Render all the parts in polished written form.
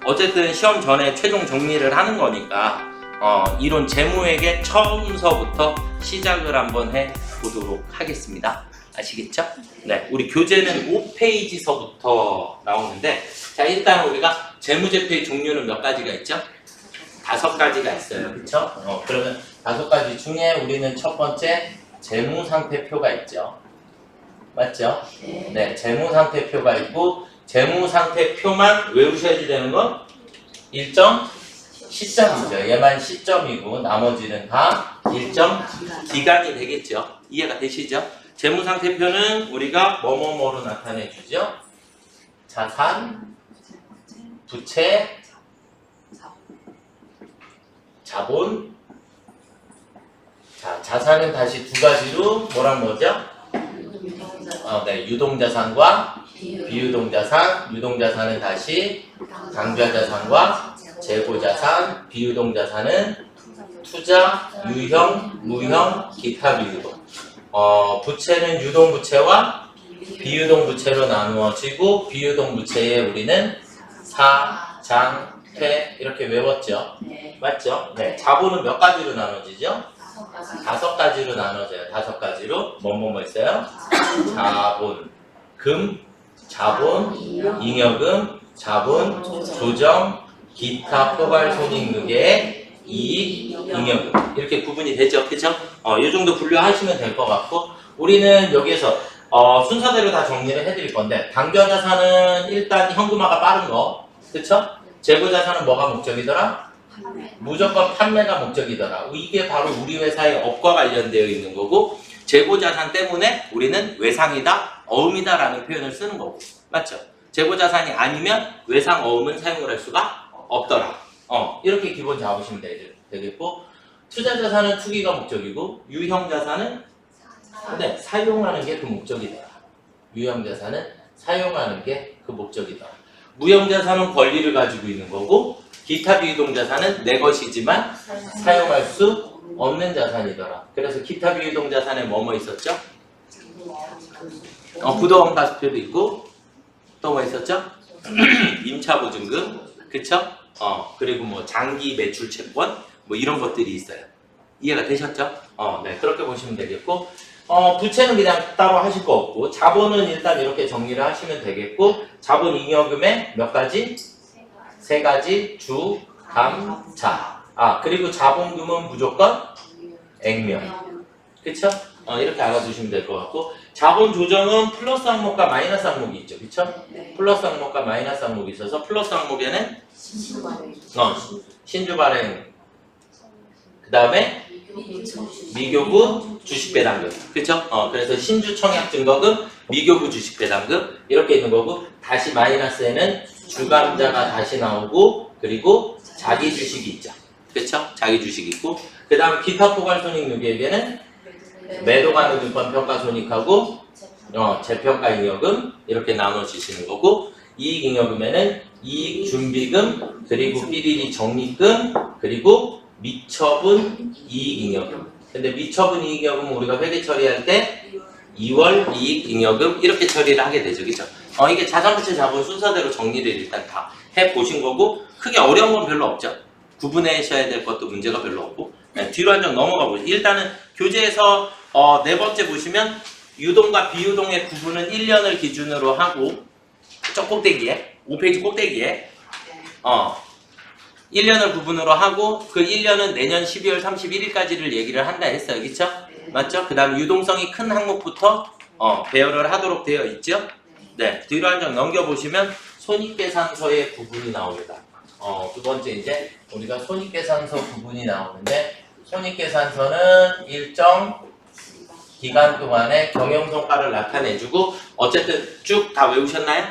어쨌든 시험 전에 최종 정리를 하는 거니까 이론 재무회계 처음서부터 시작을 한번 해 보도록 하겠습니다. 아시겠죠? 네, 우리 교재는 5페이지서부터 나오는데, 자, 일단 우리가 재무제표의 종류는 몇 가지가 있죠? 5가지가 있어요. 그쵸? 그러면 5가지 중에 우리는 첫 번째 재무상태표가 있죠. 맞죠? 네, 재무상태표가 있고, 재무상태표만 외우셔야 되는 건 일정 시점이죠. 얘만 시점이고 나머지는 다 일정 기간이 되겠죠. 이해가 되시죠? 재무상태표는 우리가 뭐뭐뭐로 나타내 주죠. 자산, 부채, 자본. 자, 자산은 다시 2가지로 뭐랑 뭐죠? 네, 유동자산과 비유동자산. 유동자산은 다시 당좌자산과 재고자산. 비유동자산은 투자, 유형, 무형, 기타 비유동. 부채는 유동부채와 비유동부채로 나누어지고, 비유동부채에 우리는 사, 장, 퇴 이렇게 외웠죠? 맞죠? 네. 자본은 몇 가지로 나눠지죠? 5가지로 나눠져요. 5가지로. 뭐뭐 있어요? 자본, 금, 자본, 잉여금, 자본, 조정, 기타 포괄 손익무계, 이익, 잉여금. 이렇게 구분이 되죠. 그쵸? 이 정도 분류하시면 될 것 같고, 우리는 여기에서 순서대로 다 정리를 해드릴 건데, 당좌자산은 일단 현금화가 빠른 거. 그쵸? 재고자산은 뭐가 목적이더라? 무조건 판매가 목적이더라. 이게 바로 우리 회사의 업과 관련되어 있는 거고, 재고자산 때문에 우리는 외상이다, 어음이다 라는 표현을 쓰는 거고. 맞죠? 재고자산이 아니면 외상, 어음은 사용을 할 수가 없더라. 이렇게 기본 잡으시면 되겠고, 투자자산은 투기가 목적이고, 유형자산은 사용하는 게 그 목적이더라. 유형자산은 사용하는 게 그 목적이더라. 무형자산은 권리를 가지고 있는 거고, 기타 비유동자산은 내 것이지만 사용할 수 없는 자산이더라. 그래서 기타 비유동자산에 뭐뭐 있었죠? 부도금 가속표도 있고, 또 뭐 있었죠? 임차보증금, 그쵸? 그리고 뭐 장기 매출 채권, 뭐 이런 것들이 있어요. 이해가 되셨죠? 네, 그렇게 보시면 되겠고, 부채는 그냥 따로 하실 거 없고, 자본은 일단 이렇게 정리를 하시면 되겠고, 자본 잉여금에 몇 가지? 3가지, 주, 감, 자. 그리고 자본금은 무조건 액면. 그쵸? 이렇게 알아두시면 될 것 같고, 자본 조정은 플러스 항목과 마이너스 항목이 있죠. 그쵸? 플러스 항목과 마이너스 항목이 있어서, 플러스 항목에는 신주 발행, 그 다음에 미교부 주식 배당금. 그쵸? 그래서 신주 청약 증거금, 미교부 주식 배당금 이렇게 있는 거고, 다시 마이너스에는 주감자가 다시 나오고, 그리고 자기 주식이 있죠. 그쵸? 자기 주식이 있고, 그 다음 기타 포괄 손익무계에게는 매도가 누준권 평가 손익하고 재평가 잉여금 이렇게 나눠주시는 거고, 이익 잉여금에는 이익 준비금, 그리고 삐리리 적립금, 그리고 미처분 이익 잉여금. 근데 미처분 이익 잉여금은 우리가 회계 처리할 때 2월 이익 잉여금 이렇게 처리를 하게 되죠. 그죠? 이게 자산부채 자본 순서대로 정리를 일단 다 해보신 거고, 크게 어려운 건 별로 없죠. 구분하셔야 될 것도 문제가 별로 없고. 네, 뒤로 한 장 넘어가 보시죠. 일단은 교재에서 4번째 보시면 유동과 비유동의 구분은 1년을 기준으로 하고, 저 꼭대기에 5페이지 꼭대기에 1년을 구분으로 하고, 그 1년은 내년 12월 31일까지를 얘기를 한다 했어요. 그쵸? 맞죠? 그 다음 유동성이 큰 항목부터 배열을 하도록 되어 있죠. 네, 뒤로 한 장 넘겨보시면 손익계산서의 부분이 나옵니다. 두 번째 이제 우리가 손익계산서 부분이 나오는데, 손익계산서는 일정 기간 동안에 경영성과를 나타내주고, 어쨌든 쭉 다 외우셨나요?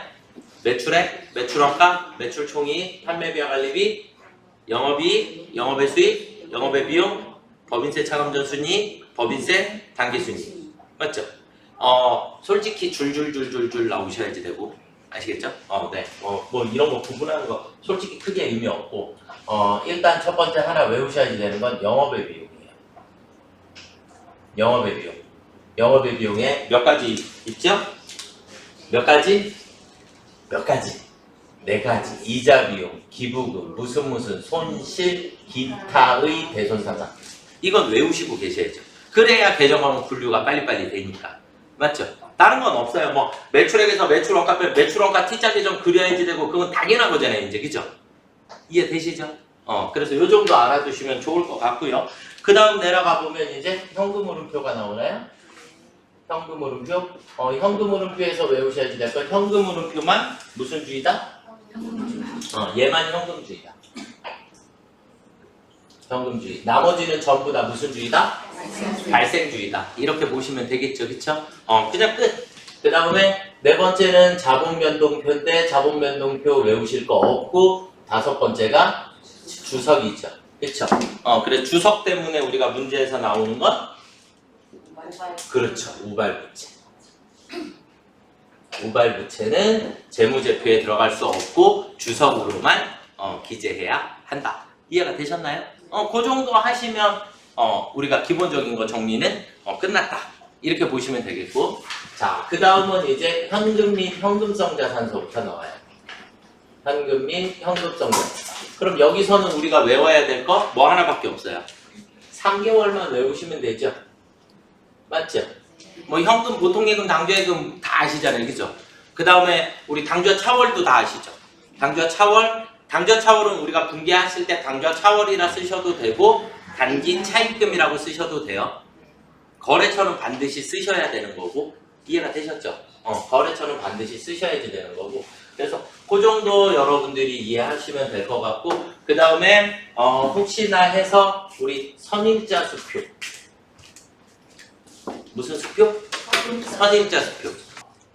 매출액, 매출원가, 매출총이익, 판매비와 관리비, 영업이익, 영업의 수익, 영업의 비용, 법인세 차감전 순이익, 법인세 단기 순이익. 맞죠? 솔직히 줄줄줄줄줄 나오셔야지 되고. 아시겠죠? 네. 뭐 이런 거 구분하는 거 솔직히 크게 의미 없고, 일단 첫 번째 하나 외우셔야지 되는 건 영업의 비용이에요. 영업의 비용. 영업의 비용에 몇 가지 있죠? 몇 가지? 몇 가지? 네 가지. 이자 비용, 기부금, 무슨 손실, 기타의 대손상각. 이건 외우시고 계셔야죠. 그래야 계정과목 분류가 빨리빨리 되니까. 맞죠? 다른 건 없어요. 뭐 매출액에서 매출원가 빼 매출원가 T자 계정 그려야지 되고 그건 당연한 거잖아요. 이제 그죠? 이해되시죠? 그래서 요 정도 알아두시면 좋을 것 같고요. 그 다음 내려가 보면 이제 현금 흐름표가 나오나요? 현금 흐름표? 현금 흐름표에서 외우셔야지 될 건 현금 흐름표만 무슨 주의다? 얘만 현금주의다. 현금주의. 나머지는 전부 다 무슨 주의다? 발생주의다. 이렇게 보시면 되겠죠, 그쵸? 그냥 끝. 그 다음에 네 번째는 자본변동표인데 자본변동표 외우실 거 없고 다섯 번째가 주석이죠, 그쵸? 그래서 주석 때문에 우리가 문제에서 나오는 건 그렇죠, 우발부채. 우발부채는 재무제표에 들어갈 수 없고 주석으로만 기재해야 한다. 이해가 되셨나요? 그 정도 하시면 우리가 기본적인 거 정리는 끝났다. 이렇게 보시면 되겠고, 자, 그 다음은 이제 현금 및 현금성 자산서부터 나와요. 현금 및 현금성 자산. 그럼 여기서는 우리가 외워야 될 거 뭐 하나밖에 없어요. 3개월만 외우시면 되죠. 맞죠? 뭐 현금, 보통예금, 당좌예금 다 아시잖아요, 그죠? 그 다음에 우리 당좌 차월도 다 아시죠? 당좌 차월, 당좌 차월은 우리가 분기하실 때 당좌 차월이라 쓰셔도 되고 단기 차입금이라고 쓰셔도 돼요. 거래처는 반드시 쓰셔야 되는 거고, 이해가 되셨죠? 거래처는 반드시 쓰셔야지 되는 거고, 그래서 그 정도 여러분들이 이해하시면 될 것 같고, 그 다음에 혹시나 해서 우리 선임자 수표, 무슨 수표? 선임자 수표.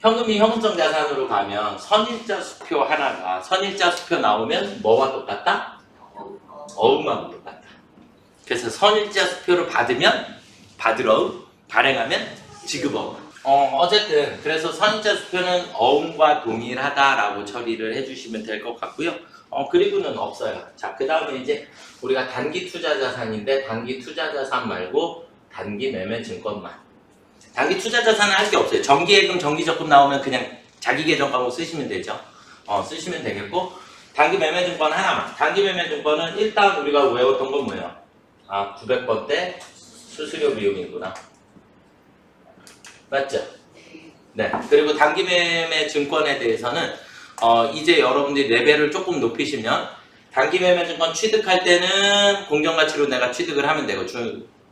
현금이 현금성 자산으로 가면 선임자 수표 하나가, 선임자 수표 나오면 뭐와 똑같다? 어음하고 똑같다. 그래서 선임자 수표를 받으면 받으러음, 발행하면 지급어음. 어쨌든 그래서 선임자 수표는 어음과 동일하다라고 처리를 해주시면 될 것 같고요. 그리고는 없어요. 자, 그 다음에 이제 우리가 단기 투자 자산인데 단기 투자 자산 말고 단기 매매 증권만. 단기 투자 자산은 할 게 없어요. 정기예금, 정기적금 나오면 그냥 자기 계정 과목 쓰시면 되죠. 쓰시면 되겠고, 단기 매매 증권 하나만. 단기 매매 증권은 일단 우리가 외웠던 건 뭐예요? 900번대 수수료 비용이구나. 맞죠? 네. 그리고 단기 매매 증권에 대해서는 이제 여러분들이 레벨을 조금 높이시면 단기 매매 증권 취득할 때는 공정가치로 내가 취득을 하면 되고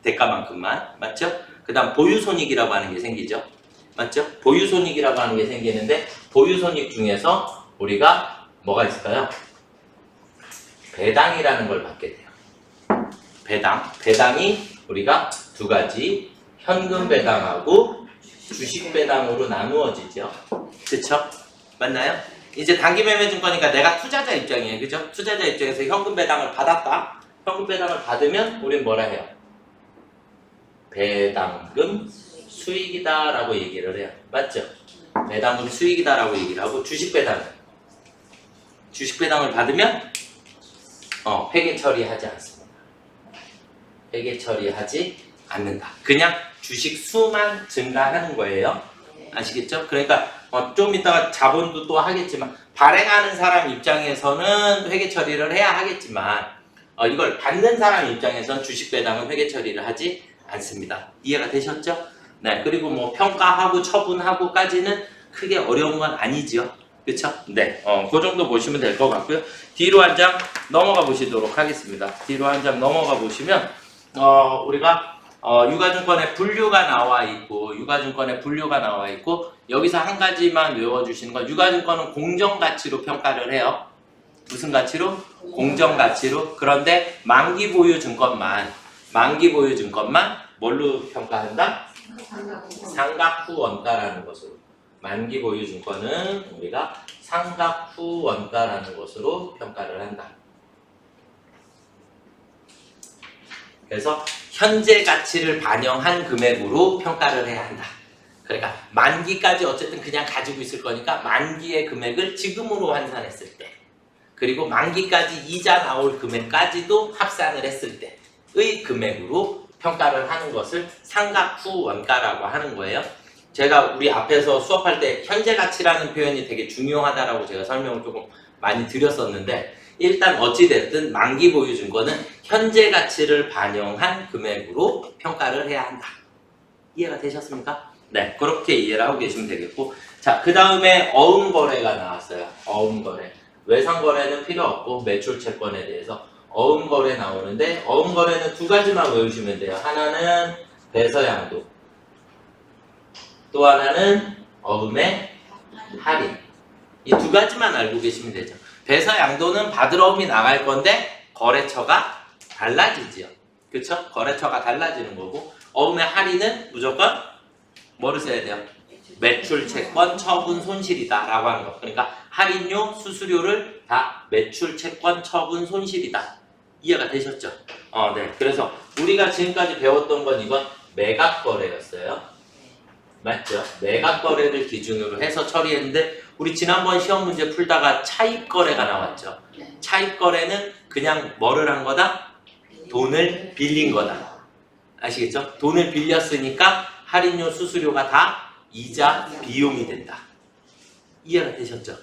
대가만큼만. 맞죠? 그 다음 보유손익이라고 하는 게 생기죠. 맞죠? 보유손익이라고 하는 게 생기는데 보유손익 중에서 우리가 뭐가 있을까요? 배당이라는 걸 받게 돼요. 배당이 우리가 두 가지 현금 배당하고 주식 배당으로 나누어지죠. 그쵸? 맞나요? 이제 단기 매매 증권이니까 내가 투자자 입장이에요. 그죠? 투자자 입장에서 현금 배당을 받았다. 현금 배당을 받으면 우린 뭐라 해요? 배당금 수익이다 라고 얘기를 해요. 맞죠? 배당금 수익이다 라고 얘기를 하고 주식 배당을 받으면 회계 처리하지 않습니다. 회계 처리하지 않는다. 그냥 주식 수만 증가하는 거예요. 아시겠죠? 그러니까 좀 이따가 자본도 또 하겠지만 발행하는 사람 입장에서는 회계 처리를 해야 하겠지만 이걸 받는 사람 입장에서는 주식 배당은 회계 처리를 하지 않습니다. 이해가 되셨죠? 네. 그리고 뭐 평가하고 처분하고까지는 크게 어려운 건 아니죠. 그쵸? 네. 그 정도 보시면 될 것 같고요. 뒤로 한 장 넘어가 보시도록 하겠습니다. 뒤로 한 장 넘어가 보시면 우리가 유가증권의 분류가 나와 있고 여기서 한 가지만 외워주시는 건 유가증권은 공정가치로 평가를 해요. 무슨 가치로? 공정가치로. 그런데 만기보유 증권만 뭘로 평가한다? 상각 후 원가라는 것으로. 만기보유 증권은 우리가 상각 후 원가라는 것으로 평가를 한다. 그래서 현재 가치를 반영한 금액으로 평가를 해야 한다. 그러니까 만기까지 어쨌든 그냥 가지고 있을 거니까 만기의 금액을 지금으로 환산했을 때, 그리고 만기까지 이자 나올 금액까지도 합산을 했을 때의 금액으로 평가를 하는 것을 상각 후 원가라고 하는 거예요. 제가 우리 앞에서 수업할 때 현재 가치라는 표현이 되게 중요하다라고 제가 설명을 조금 많이 드렸었는데 일단 어찌됐든 만기 보유 증권은 현재 가치를 반영한 금액으로 평가를 해야 한다. 이해가 되셨습니까? 네, 그렇게 이해를 하고 계시면 되겠고, 자, 그 다음에 어음거래가 나왔어요. 어음거래. 외상거래는 필요 없고 매출 채권에 대해서 어음거래 나오는데, 어음거래는 두 가지만 외우시면 돼요. 하나는 배서양도, 또 하나는 어음의 할인. 이 두 가지만 알고 계시면 되죠. 배서양도는 받으러 어음이 나갈 건데 거래처가 달라지지요. 그쵸? 거래처가 달라지는 거고, 어음의 할인은 무조건 뭐를 써야 돼요? 매출 채권 처분 손실이다 라고 하는 거. 그러니까 할인료, 수수료를 다 매출 채권 처분 손실이다. 이해가 되셨죠? 네. 그래서 우리가 지금까지 배웠던 건 이건 매각거래였어요. 맞죠? 매각거래를 기준으로 해서 처리했는데, 우리 지난번 시험 문제 풀다가 차입거래가 나왔죠. 차입거래는 그냥 뭐를 한 거다? 돈을 빌린 거다. 아시겠죠? 돈을 빌렸으니까 할인료, 수수료가 다 이자, 비용이 된다. 이해가 되셨죠?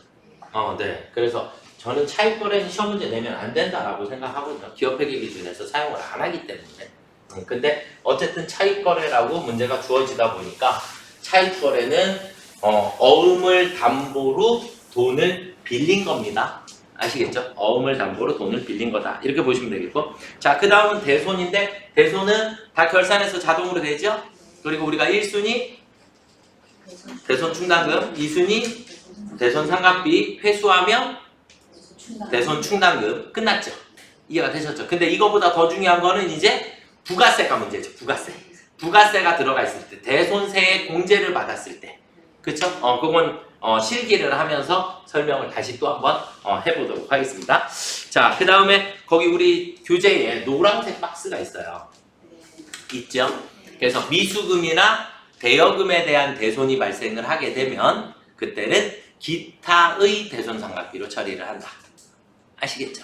네. 그래서 저는 차입거래는 시험 문제 내면 안 된다라고 생각하거든요. 기업회계 기준에서 사용을 안 하기 때문에. 근데 어쨌든 차입거래라고 문제가 주어지다 보니까 차입거래는 어음을 담보로 돈을 빌린 겁니다. 아시겠죠? 어음을 담보로 돈을 빌린 거다. 이렇게 보시면 되겠고, 자, 그 다음은 대손인데, 대손은 다 결산해서 자동으로 되죠? 그리고 우리가 1순위 대손 충당금, 2순위 대손 상각비, 회수하면 대손 충당금. 끝났죠? 이해가 되셨죠? 근데 이거보다 더 중요한 거는 이제 부가세가 문제죠. 부가세. 부가세가 들어가 있을 때, 대손세의 공제를 받았을 때, 그쵸? 그건 실기를 하면서 설명을 다시 또 한번 해보도록 하겠습니다. 자, 그 다음에 거기 우리 교재에 노란색 박스가 있어요. 있죠? 그래서 미수금이나 대여금에 대한 대손이 발생을 하게 되면 그때는 기타의 대손상각비로 처리를 한다. 아시겠죠?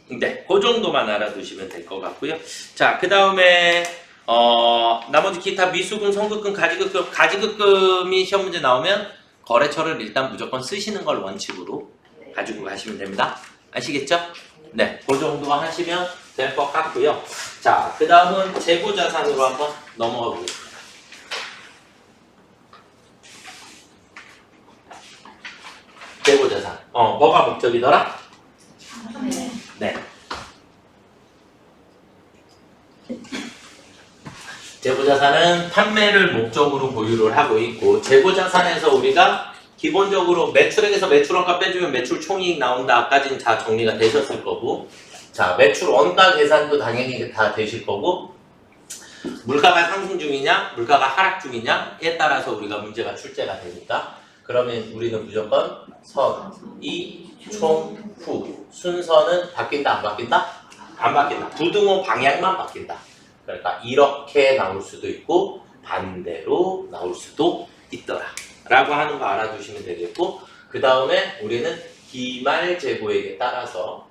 네, 그 정도만 알아두시면 될 것 같고요. 자, 그 다음에 나머지 기타 미수금, 선급금, 가지급금이 시험 문제 나오면 거래처를 일단 무조건 쓰시는 걸 원칙으로 가지고 가시면 됩니다. 아시겠죠? 네, 그 정도 하시면 될 것 같고요. 자, 그 다음은 재고자산으로 한번 넘어가 보겠습니다. 재고자산. 뭐가 목적이더라? 네. 재고자산은 판매를 목적으로 보유를 하고 있고, 재고자산에서 우리가 기본적으로 매출액에서 매출원가 빼주면 매출 총이익 나온다까지는 다 정리가 되셨을 거고, 자, 매출 원가 계산도 당연히 다 되실 거고, 물가가 상승 중이냐 물가가 하락 중이냐에 따라서 우리가 문제가 출제가 되니까, 그러면 우리는 무조건 선, 이, 총, 후 순서는 바뀐다 안 바뀐다? 안 바뀐다. 부등호 방향만 바뀐다. 그러니까 이렇게 나올 수도 있고 반대로 나올 수도 있더라 라고 하는 거 알아두시면 되겠고, 그 다음에 우리는 기말 재고액에 따라서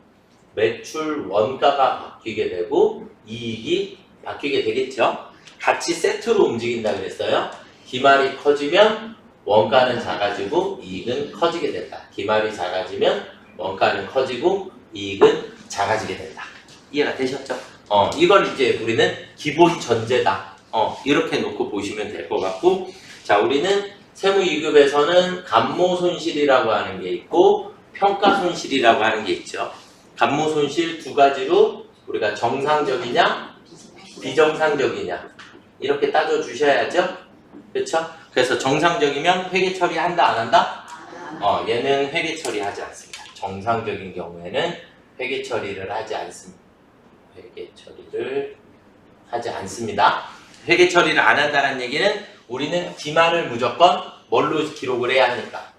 매출 원가가 바뀌게 되고 이익이 바뀌게 되겠죠. 같이 세트로 움직인다 그랬어요. 기말이 커지면 원가는 작아지고 이익은 커지게 된다. 기말이 작아지면 원가는 커지고 이익은 작아지게 된다. 이해가 되셨죠? 이걸 이제 우리는 기본 전제다. 이렇게 놓고 보시면 될 것 같고, 자, 우리는 세무이급에서는 감모손실이라고 하는 게 있고 평가손실이라고 하는 게 있죠. 감모손실 두 가지로 우리가 정상적이냐 비정상적이냐 이렇게 따져 주셔야죠. 그렇죠? 그래서 정상적이면 회계 처리한다 안 한다? 얘는 회계 처리하지 않습니다. 정상적인 경우에는 회계 처리를 하지 않습니다. 회계 처리를 하지 않습니다. 회계 처리를 안 한다는 얘기는 우리는 기말을 무조건 뭘로 기록을 해야 하니까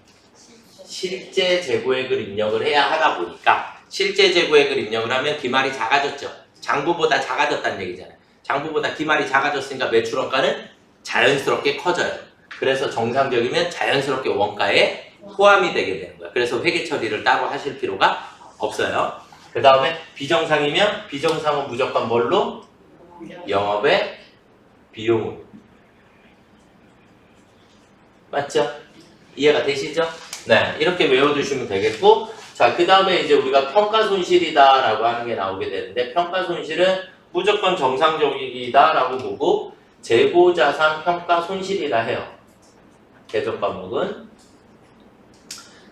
실제 재고액을 입력을 해야 하다 보니까, 실제 재고액을 입력을 하면 기말이 작아졌죠. 장부보다 작아졌다는 얘기잖아요. 장부보다 기말이 작아졌으니까 매출 원가는 자연스럽게 커져요. 그래서 정상적이면 자연스럽게 원가에 포함이 되게 되는 거예요. 그래서 회계 처리를 따로 하실 필요가 없어요. 그 다음에 비정상이면 비정상은 무조건 뭘로? 영업의 비용으로. 맞죠? 이해가 되시죠? 네, 이렇게 외워두시면 되겠고, 자, 그 다음에 이제 우리가 평가 손실이다라고 하는 게 나오게 되는데, 평가 손실은 무조건 정상적이다라고 보고 재고자산 평가 손실이라 해요. 개정 과목은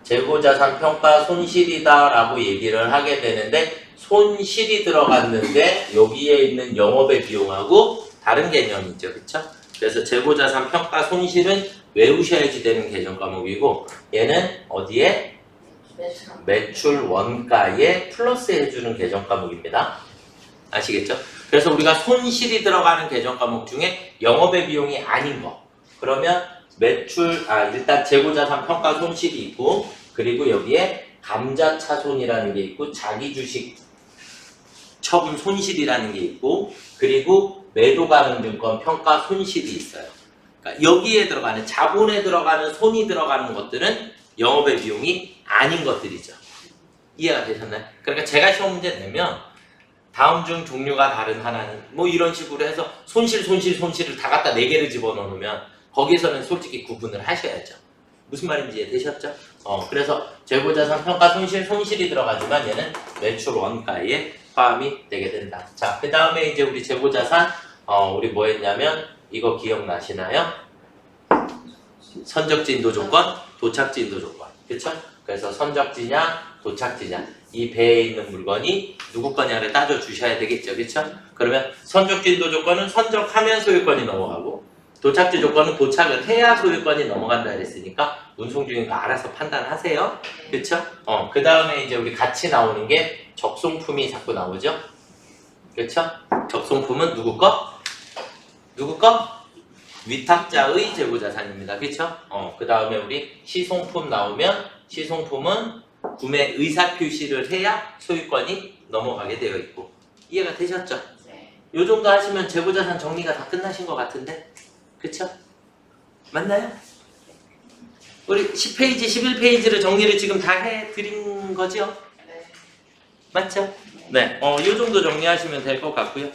재고자산 평가 손실이다라고 얘기를 하게 되는데, 손실이 들어갔는데 여기에 있는 영업의 비용하고 다른 개념이죠, 그렇죠? 그래서 재고자산 평가 손실은 외우셔야지 되는 개정 과목이고, 얘는 어디에? 매출 원가에 플러스 해주는 개정 과목입니다. 아시겠죠? 그래서 우리가 손실이 들어가는 개정 과목 중에 영업의 비용이 아닌 거, 그러면 일단 재고자산 평가 손실이 있고, 그리고 여기에 감자차손이라는 게 있고, 자기주식 처분 손실이라는 게 있고, 그리고 매도가능증권 평가 손실이 있어요. 그러니까 여기에 들어가는 자본에 들어가는 손이 들어가는 것들은 영업의 비용이 아닌 것들이죠. 이해가 되셨나요? 그러니까 제가 시험 문제 내면 다음 중 종류가 다른 하나는 뭐 이런 식으로 해서 손실을 다 갖다 4개를 집어넣으면 거기서는 솔직히 구분을 하셔야죠. 무슨 말인지 이해되셨죠? 그래서 재고자산 평가 손실이 들어가지만 얘는 매출 원가에 포함이 되게 된다. 자, 그 다음에 이제 우리 재고자산 우리 뭐 했냐면 이거 기억나시나요? 선적지 인도 조건, 도착지 인도 조건. 그쵸? 그래서 선적지냐, 도착지냐. 이 배에 있는 물건이 누구 거냐를 따져주셔야 되겠죠. 그쵸? 그러면 선적지 인도 조건은 선적하면 소유권이 넘어가고, 도착지 조건은 도착을 해야 소유권이 넘어간다 그랬으니까 운송 중인 거 알아서 판단하세요. 그쵸? 그 다음에 이제 우리 같이 나오는 게 적송품이 자꾸 나오죠. 그쵸? 적송품은 누구 거? 누구 거? 위탁자의 재고자산입니다. 그쵸? 그 다음에 우리 시송품 나오면 시송품은 구매 의사표시를 해야 소유권이 넘어가게 되어 있고. 이해가 되셨죠? 네. 요 정도 하시면 재고자산 정리가 다 끝나신 것 같은데? 그쵸? 맞나요? 우리 10페이지, 11페이지를 정리를 지금 다 해드린 거죠? 네. 맞죠? 네. 요 정도 정리하시면 될 것 같고요.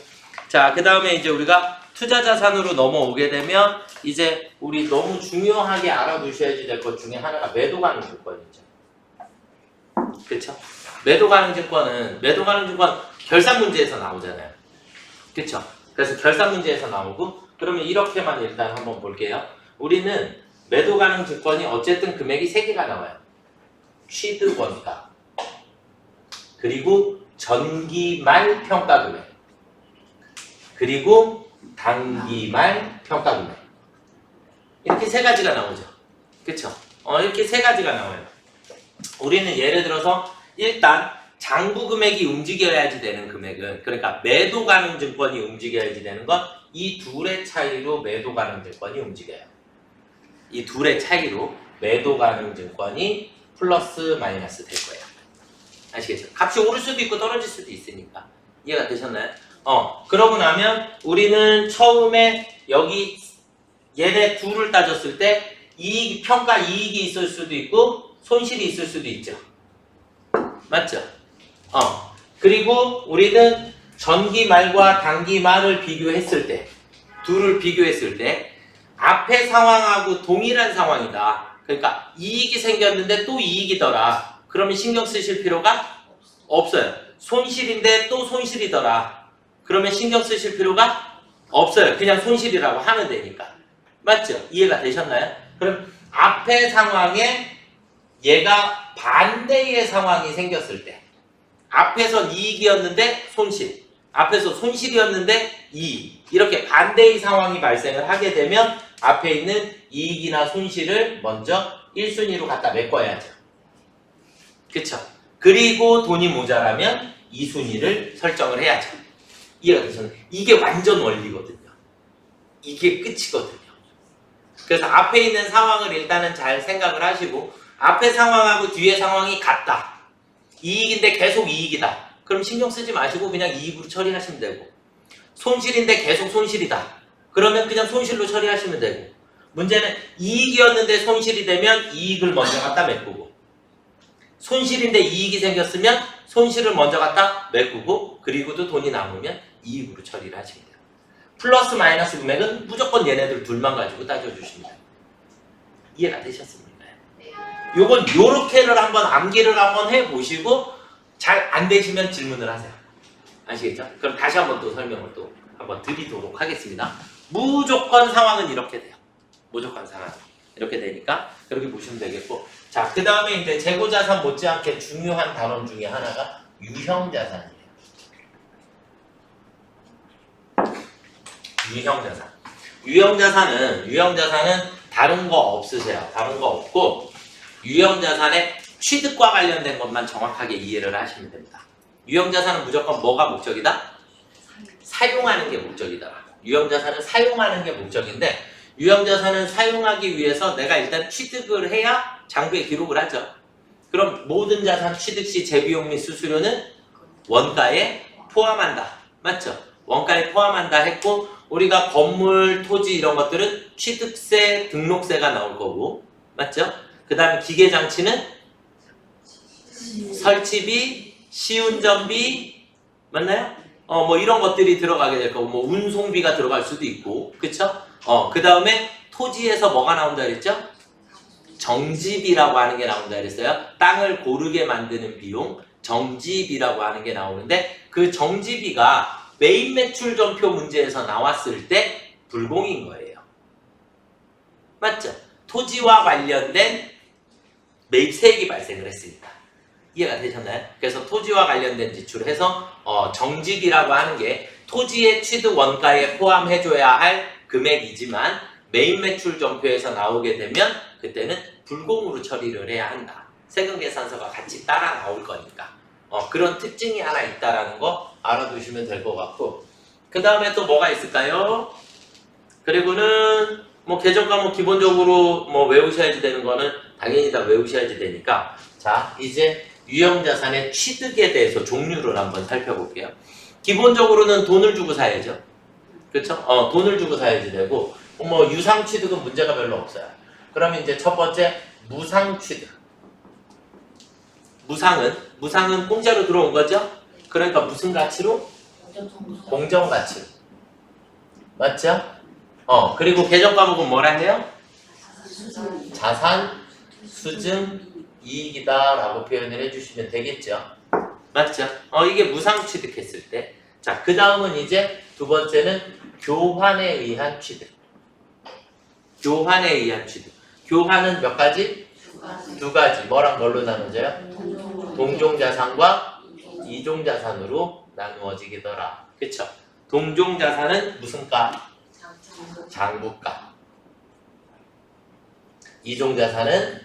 자, 그 다음에 이제 우리가 투자자산으로 넘어오게 되면 이제 우리 너무 중요하게 알아두셔야지 될 것 중에 하나가 매도가능증권이죠. 그쵸? 매도가능증권 결산 문제에서 나오잖아요. 그쵸? 그래서 결산 문제에서 나오고, 그러면 이렇게만 일단 한번 볼게요. 우리는 매도가능증권이 어쨌든 금액이 3개가 나와요. 취득원가, 그리고 전기말 평가금액, 그리고 단기말 평가금액. 이렇게 3가지가 나오죠. 그쵸? 이렇게 3가지가 나와요. 우리는 예를 들어서 일단 장부 금액이 움직여야지 되는 금액은, 그러니까 매도 가능 증권이 움직여야지 되는 건 이 둘의 차이로 매도 가능 증권이 움직여요. 이 둘의 차이로 매도 가능 증권이 플러스 마이너스 될 거예요. 아시겠죠? 값이 오를 수도 있고 떨어질 수도 있으니까. 이해가 되셨나요? 그러고 나면 우리는 처음에 여기 얘네 둘을 따졌을 때 평가 이익이 있을 수도 있고 손실이 있을 수도 있죠. 맞죠? 그리고 우리는 전기말과 단기말을 비교했을 때, 둘을 비교했을 때 앞의 상황하고 동일한 상황이다. 그러니까 이익이 생겼는데 또 이익이더라. 그러면 신경 쓰실 필요가 없어요. 손실인데 또 손실이더라. 그러면 신경 쓰실 필요가 없어요. 그냥 손실이라고 하면 되니까. 맞죠? 이해가 되셨나요? 그럼 앞의 상황에 얘가 반대의 상황이 생겼을 때, 앞에선 이익이었는데 손실, 앞에서 손실이었는데 이익, 이렇게 반대의 상황이 발생을 하게 되면 앞에 있는 이익이나 손실을 먼저 1순위로 갖다 메꿔야죠. 그쵸? 그리고 돈이 모자라면 2순위를 설정을 해야죠. 이해가 되셨나요? 이게 완전 원리거든요. 이게 끝이거든요. 그래서 앞에 있는 상황을 일단은 잘 생각을 하시고, 앞에 상황하고 뒤에 상황이 같다. 이익인데 계속 이익이다. 그럼 신경 쓰지 마시고 그냥 이익으로 처리하시면 되고, 손실인데 계속 손실이다. 그러면 그냥 손실로 처리하시면 되고, 문제는 이익이었는데 손실이 되면 이익을 먼저 갖다 메꾸고, 손실인데 이익이 생겼으면 손실을 먼저 갖다 메꾸고, 그리고도 돈이 남으면 이익으로 처리를 하시면 돼요. 플러스 마이너스 금액은 무조건 얘네들 둘만 가지고 따져주시면 돼요. 이해가 되셨습니까? 네. 요건 요렇게를 한번 암기를 한번 해보시고 잘 안 되시면 질문을 하세요. 아시겠죠? 그럼 다시 한번 또 설명을 또 한번 드리도록 하겠습니다. 무조건 상황은 이렇게 돼요. 무조건 상황 이렇게 되니까 그렇게 보시면 되겠고, 자, 그 다음에 이제 재고자산 못지않게 중요한 단원 중에 하나가 유형자산이에요. 유형자산은 다른 거 없으세요. 다른 거 없고 유형자산의 취득과 관련된 것만 정확하게 이해를 하시면 됩니다. 유형자산은 무조건 뭐가 목적이다? 사용하는 게 목적이다. 유형자산은 사용하는 게 목적인데, 유형자산은 사용하기 위해서 내가 일단 취득을 해야 장부에 기록을 하죠. 그럼 모든 자산 취득 시 재비용 및 수수료는 원가에 포함한다. 맞죠? 원가에 포함한다 했고, 우리가 건물, 토지 이런 것들은 취득세, 등록세가 나올 거고, 맞죠? 그 다음에 기계장치는 설치비, 시운전비, 맞나요? 뭐 이런 것들이 들어가게 될 거고, 뭐 운송비가 들어갈 수도 있고, 그쵸? 그 다음에 토지에서 뭐가 나온다 그랬죠? 정지비라고 하는 게 나온다 그랬어요. 땅을 고르게 만드는 비용, 정지비라고 하는 게 나오는데, 그 정지비가 메인 매출 전표 문제에서 나왔을 때 불공인 거예요. 맞죠? 토지와 관련된 매입세액이 발생을 했습니다. 이해가 되셨나요? 그래서 토지와 관련된 지출해서 정지비라고 하는 게 토지의 취득 원가에 포함해줘야 할 금액이지만 메인 매출 전표에서 나오게 되면 그때는 불공으로 처리를 해야 한다. 세금계산서가 같이 따라 나올 거니까. 그런 특징이 하나 있다라는 거 알아두시면 될 것 같고, 그 다음에 또 뭐가 있을까요? 그리고는 뭐 개정 과목 기본적으로 뭐 외우셔야지 되는 거는 당연히 다 외우셔야지 되니까, 자, 이제 유형자산의 취득에 대해서 종류를 한번 살펴볼게요. 기본적으로는 돈을 주고 사야죠. 그렇죠? 돈을 주고 사야지 되고, 뭐 유상 취득은 문제가 별로 없어요. 그러면 이제 첫 번째 무상 취득. 무상은 공짜로 들어온 거죠? 그러니까 무슨 가치로? 공정 가치로. 맞죠? 그리고 개정 과목은 뭐라 해요? 자산 수증 이익이다 라고 표현을 해주시면 되겠죠. 맞죠? 이게 무상 취득했을 때. 자, 그 다음은 이제 두 번째는 교환에 의한 취득. 교환에 의한 취득. 교환은 몇 가지? 두 가지. 뭐랑 뭘로 나눠져요? 동종자산과 이종자산으로 나누어지더라. 그쵸? 동종자산은 무슨 가? 장부가. 이종자산은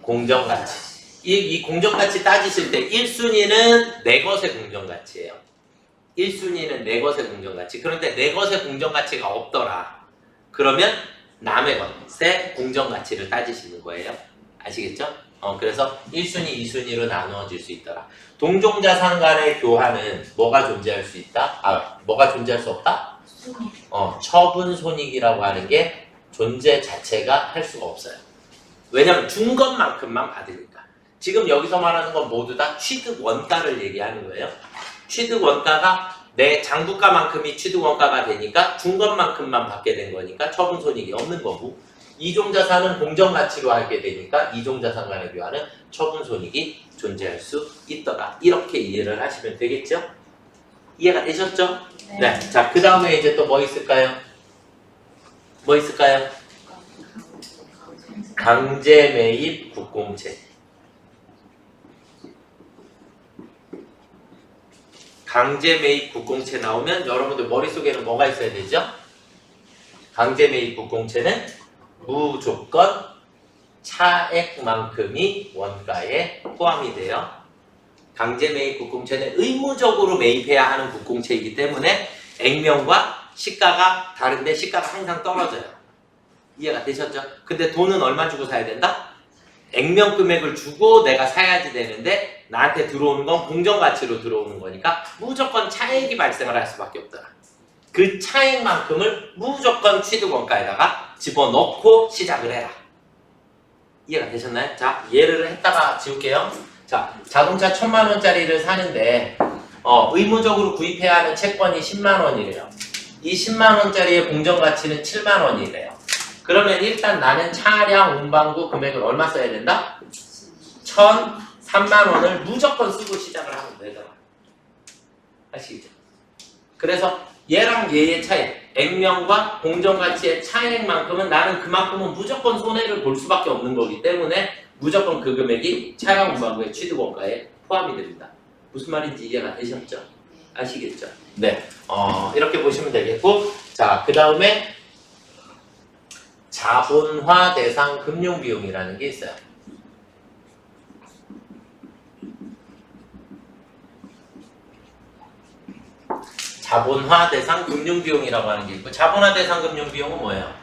공정가치. 이 공정가치 따지실 때 1순위는 내 것의 공정가치예요. 1순위는 내 것의 공정가치. 그런데 내 것의 공정가치가 없더라. 그러면 남의 것의 공정가치를 따지시는 거예요. 아시겠죠? 그래서 1순위, 2순위로 나누어질 수 있더라. 동종자산 간의 교환은 뭐가 존재할 수 있다? 뭐가 존재할 수 없다? 처분 손익이라고 하는 게 존재 자체가 할 수가 없어요. 왜냐면 준 것만큼만 받으니까. 지금 여기서 말하는 건 모두 다 취득 원가를 얘기하는 거예요. 취득 원가가 내 장부가만큼이 취득 원가가 되니까 준 것만큼만 받게 된 거니까 처분 손익이 없는 거고, 이종자산은 공정가치로 하게 되니까 이종자산 간의 교환은 처분 손익이 존재할 수 있더라. 이렇게 이해를 하시면 되겠죠? 이해가 되셨죠? 네. 자, 그 다음에 이제 또 뭐 있을까요? 뭐 있을까요? 강제 매입 국공채. 강제 매입 국공채 나오면 여러분들 머릿속에는 뭐가 있어야 되죠? 강제 매입 국공채는 무조건 차액만큼이 원가에 포함이 돼요. 강제 매입 국공채는 의무적으로 매입해야 하는 국공채이기 때문에 액면과 시가가 다른데 시가가 항상 떨어져요. 이해가 되셨죠? 근데 돈은 얼마 주고 사야 된다? 액면 금액을 주고 내가 사야지 되는데 나한테 들어오는 건 공정가치로 들어오는 거니까 무조건 차액이 발생을 할 수밖에 없더라. 그 차액만큼을 무조건 취득원가에다가 집어넣고 시작을 해라. 이해가 되셨나요? 자, 예를 했다가 지울게요. 자, 자동차 1000만원짜리를 사는데 의무적으로 구입해야 하는 채권이 10만원이래요. 이 10만원짜리의 공정가치는 7만원이래요. 그러면 일단 나는 차량 운반구 금액을 얼마 써야 된다? 1,003만 원을 무조건 쓰고 시작을 하면 되더라. 아시겠죠? 그래서 얘랑 얘의 차이, 액면과 공정가치의 차이만큼은 나는 그만큼은 무조건 손해를 볼 수밖에 없는 거기 때문에 무조건 그 금액이 차량 운반구의 취득원가에 포함이 됩니다. 무슨 말인지 이해가 되셨죠? 아시겠죠? 네. 이렇게 보시면 되겠고, 자, 그 다음에 자본화 대상 금융 비용이라는 게 있어요. 자본화 대상 금융 비용이라고 하는 게 있고, 자본화 대상 금융 비용은 뭐예요?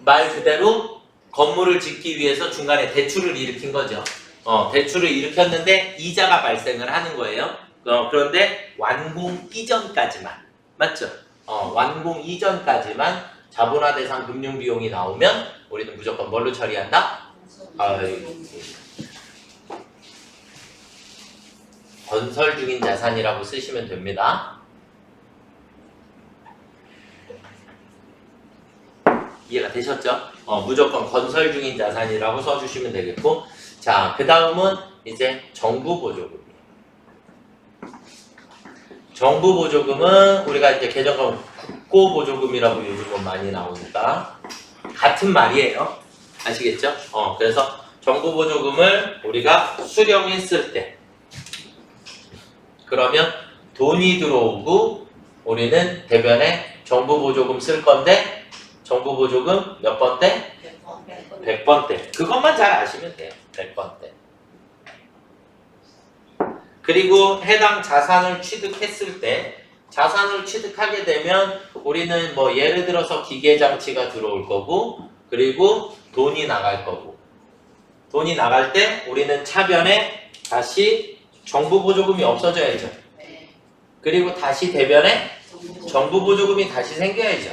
말 그대로 건물을 짓기 위해서 중간에 대출을 일으킨 거죠. 대출을 일으켰는데 이자가 발생을 하는 거예요. 그런데 완공 이전까지만, 맞죠? 완공 이전까지만 자본화 대상 금융 비용이 나오면 우리는 무조건 뭘로 처리한다? 건설 중인 자산이라고 쓰시면 됩니다. 이해가 되셨죠? 무조건 건설 중인 자산이라고 써주시면 되겠고, 자, 그 다음은 이제 정부 보조금. 정부 보조금은 우리가 이제 개정하면 국고 보조금이라고 요즘은 많이 나오니까 같은 말이에요. 아시겠죠? 그래서 정부 보조금을 우리가 수령했을 때 그러면 돈이 들어오고 우리는 대변에 정부 보조금 쓸 건데 정부 보조금 몇 번 때? 100번 때. 그것만 잘 아시면 돼요. 100번 때. 그리고 해당 자산을 취득했을 때 자산을 취득하게 되면 우리는 뭐 예를 들어서 기계장치가 들어올 거고 그리고 돈이 나갈 거고 돈이 나갈 때 우리는 차변에 다시 정부 보조금이 없어져야죠. 그리고 다시 대변에 정부 보조금이 다시 생겨야죠.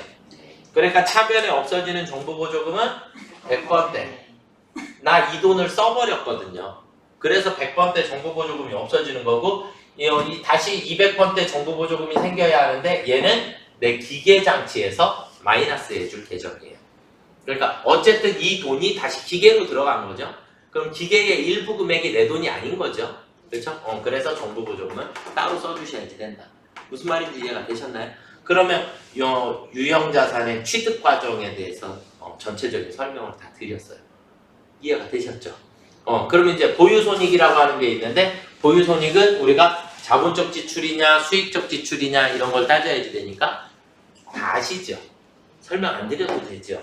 그러니까 차변에 없어지는 정부 보조금은 100번 때. 나 이 돈을 써버렸거든요. 그래서 100번 때 정부 보조금이 없어지는 거고 다시 200번 때 정부 보조금이 생겨야 하는데 얘는 내 기계장치에서 마이너스 해줄 계정이에요. 그러니까 어쨌든 이 돈이 다시 기계로 들어간 거죠. 그럼 기계의 일부 금액이 내 돈이 아닌 거죠. 그렇죠? 그래서 정부 보조금은 따로 써주셔야지 된다. 무슨 말인지 이해가 되셨나요? 그러면 유형자산의 취득 과정에 대해서 전체적인 설명을 다 드렸어요. 이해가 되셨죠? 그러면 이제 보유손익이라고 하는 게 있는데 보유손익은 우리가 자본적 지출이냐 수익적 지출이냐 이런 걸 따져야지 되니까 다 아시죠? 설명 안 드려도 되죠?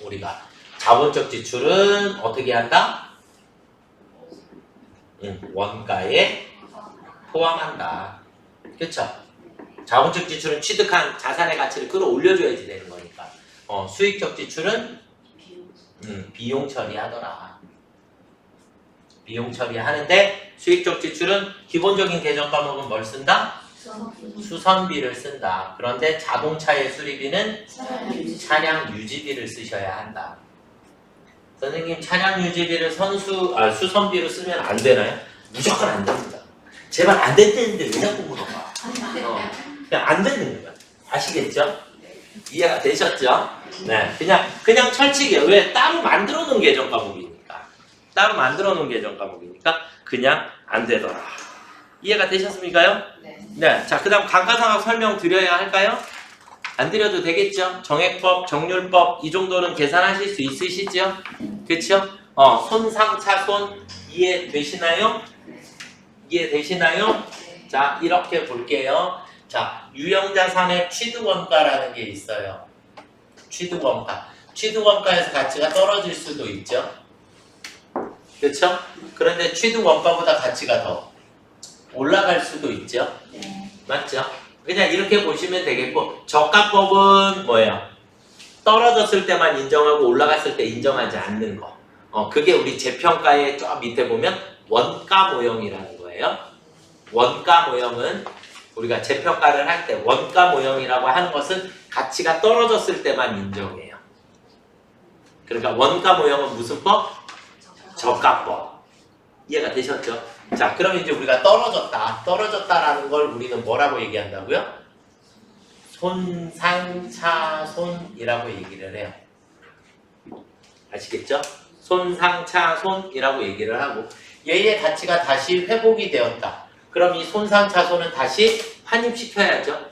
우리가 자본적 지출은 어떻게 한다? 원가에 포함한다. 그렇죠? 자본적 지출은 취득한 자산의 가치를 끌어올려줘야지 되는 거니까. 수익적 지출은 비용 처리하더라. 비용 처리하는데 수익적 지출은 기본적인 계정 과목은 뭘 쓴다? 수선비를 쓴다. 그런데 자동차의 수리비는 차량 유지비를 쓰셔야 한다. 선생님 차량 유지비를 수선비로 쓰면 안 되나요? 무조건 안 됩니다. 제발 안 된다는데 왜 자꾸 물어봐? 그냥 안 되는 거야. 아시겠죠? 이해가 되셨죠? 네, 그냥 철칙이에요. 왜? 따로 만들어 놓은 계정 과목이니까. 따로 만들어 놓은 계정 과목이니까 그냥 안 되더라. 이해가 되셨습니까요? 네. 자, 그 다음 감가상각 설명 드려야 할까요? 안 드려도 되겠죠? 정액법, 정률법 이 정도는 계산하실 수 있으시죠? 그쵸? 손상차손 이해되시나요? 이해되시나요? 자, 이렇게 볼게요. 자, 유형자산의 취득원가라는 게 있어요. 취득원가. 취득원가에서 가치가 떨어질 수도 있죠. 그렇죠? 그런데 취득원가보다 가치가 더 올라갈 수도 있죠. 맞죠? 그냥 이렇게 보시면 되겠고 저가법은 뭐예요? 떨어졌을 때만 인정하고 올라갔을 때 인정하지 않는 거. 그게 우리 재평가의 저 밑에 보면 원가 모형이라는 거예요. 원가 모형은 우리가 재평가를 할 때 원가 모형이라고 하는 것은 가치가 떨어졌을 때만 인정해요. 그러니까 원가 모형은 무슨 법? 저가법. 이해가 되셨죠? 자, 그럼 이제 우리가 떨어졌다라는 걸 우리는 뭐라고 얘기한다고요? 손상차손이라고 얘기를 해요. 아시겠죠? 손상차손이라고 얘기를 하고 얘의 가치가 다시 회복이 되었다. 그럼 이 손상차손은 다시 환입시켜야죠.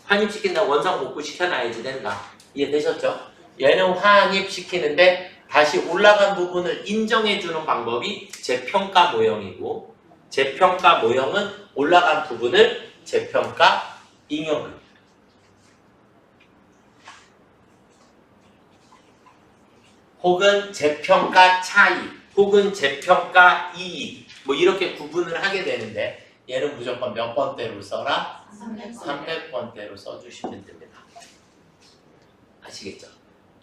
환입시킨다. 원상 복구시켜놔야지 된다. 이해되셨죠? 얘는 환입시키는데 다시 올라간 부분을 인정해주는 방법이 재평가 모형이고 재평가 모형은 올라간 부분을 재평가 잉여금 혹은 재평가 차이 혹은 재평가 이익 뭐 이렇게 구분을 하게 되는데 얘는 무조건 몇 번대로 써라? 300번대로 써주시면 됩니다. 아시겠죠?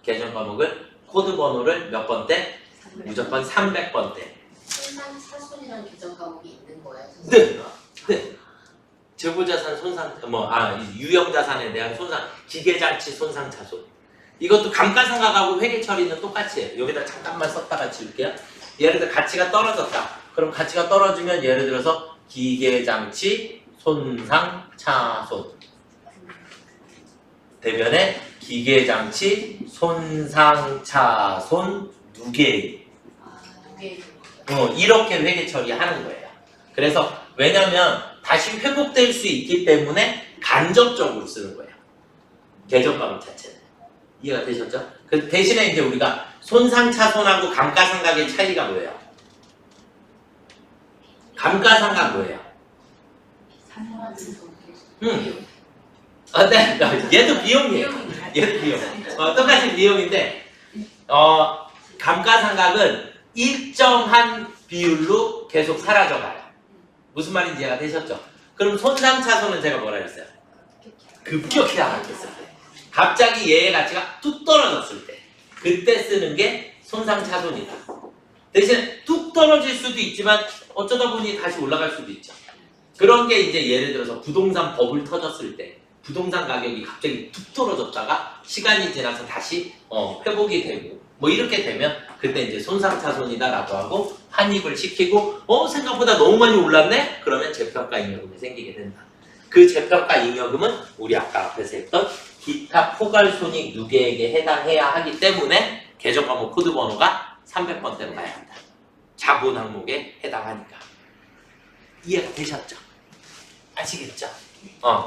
개정 과목은 코드 번호를 몇 번대? 무조건 300번대. 손상차손이라는 개정 과목이 있는 거예요? 네. 네. 재고자산 손상, 유형자산에 대한 손상, 기계장치 손상차손. 이것도 감가상각하고 회계처리는 똑같이 해요. 여기다 잠깐만 썼다가 지울게요. 예를 들어 가치가 떨어졌다. 그럼 가치가 떨어지면 예를 들어서 기계장치 손상차손. 대변에 기계장치 손상차손 누계. 이렇게 회계 처리하는 거예요. 그래서 왜냐면 다시 회복될 수 있기 때문에 간접적으로 쓰는 거예요. 개정 과목 자체는. 이해가 되셨죠? 그 대신에 이제 우리가 손상차손하고 감가상각의 차이가 뭐예요? 감가상각 뭐예요? 네. 얘도 비용이에요. 얘도 비용. 똑같이 비용인데 감가상각은 일정한 비율로 계속 사라져가요. 무슨 말인지 이해가 되셨죠? 그럼 손상차손은 제가 뭐라 그랬어요? 급격히 하락했을 때. 갑자기 얘의 가치가 뚝 떨어졌을 때. 그때 쓰는 게 손상차손이다. 대신 뚝 떨어질 수도 있지만 어쩌다 보니 다시 올라갈 수도 있죠. 그런 게 이제 예를 들어서 부동산 버블 터졌을 때 부동산 가격이 갑자기 뚝 떨어졌다가 시간이 지나서 다시 회복이 되고 뭐 이렇게 되면 그때 이제 손상차손이다라고 하고 환입을 시키고 생각보다 너무 많이 올랐네? 그러면 재평가 잉여금이 생기게 된다. 그 재평가 잉여금은 우리 아까 앞에서 했던 기타 포괄손익 누계액에 해당해야 하기 때문에 개정 과목 코드 번호가 300번대로 가야 한다. 자본 항목에 해당하니까. 이해가 되셨죠? 아시겠죠?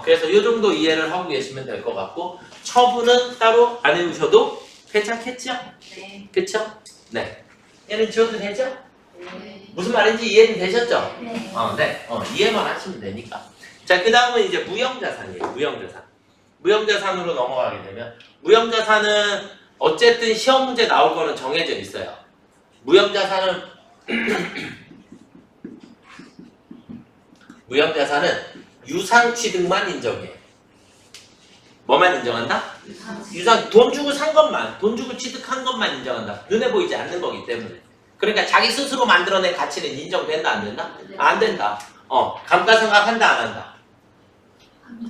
그래서 이 정도 이해를 하고 계시면 될 것 같고 처분은 따로 안 해오셔도 괜찮겠죠? 네. 그쵸? 네. 얘는 지워도 되죠? 네. 무슨 말인지 이해는 되셨죠? 네. 네. 이해만 하시면 되니까. 자, 그 다음은 이제 무형자산이에요. 무형자산. 무형자산으로 넘어가게 되면 무형자산은 어쨌든 시험 문제 나올 거는 정해져 있어요. 무형자산은 무형자산은 유상 취득만 인정해. 뭐만 인정한다? 유상, 돈 주고 산 것만, 돈 주고 취득한 것만 인정한다. 눈에 보이지 않는 거기 때문에. 그러니까 자기 스스로 만들어낸 가치는 인정된다, 안 된다? 안 된다. 감가상각 한다, 안 한다?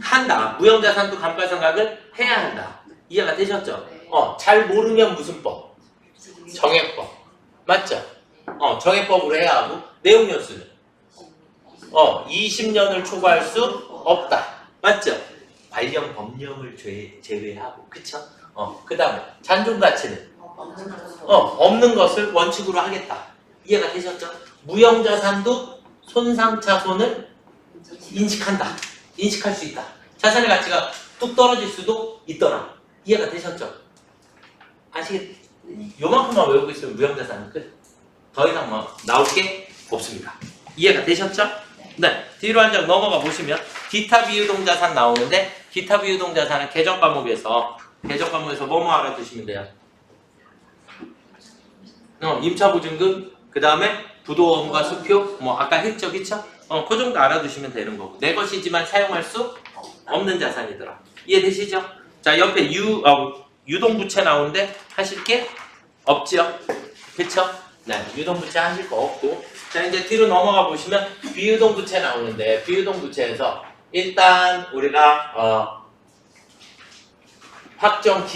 한다. 무형자산도 감가상각을 해야 한다. 이해가 되셨죠? 잘 모르면 무슨 법? 정액법. 맞죠? 정액법으로 해야 하고, 내용연수는? 20년을 초과할 수 없다. 맞죠? 관련 법령을 제외하고, 그쵸? 그 다음에 잔존가치는? 없는 것을 원칙으로 하겠다. 이해가 되셨죠? 무형자산도 손상차손을 인식한다. 인식할 수 있다. 자산의 가치가 뚝 떨어질 수도 있더라. 이해가 되셨죠? 아시겠? 요만큼만 외우고 있으면 무형자산은 끝. 더 이상 뭐 나올 게 없습니다. 이해가 되셨죠? 네. 뒤로 한 장 넘어가 보시면 기타 비유동자산 나오는데 기타 비유동자산은 개정 과목에서 뭐뭐 알아두시면 돼요? 임차보증금, 그 다음에 부도원과 수표, 뭐 아까 했죠, 그쵸? 그 정도 알아두시면 되는 거고 내 것이지만 사용할 수 없는 자산이더라. 이해되시죠? 자, 옆에 유동부채 나오는데 하실 게 없죠? 그쵸? 네, 유동부채 하실 거 없고 자, 이제 뒤로 넘어가 보시면 비유동부채 나오는데 비유동부채에서 일단 우리가 확정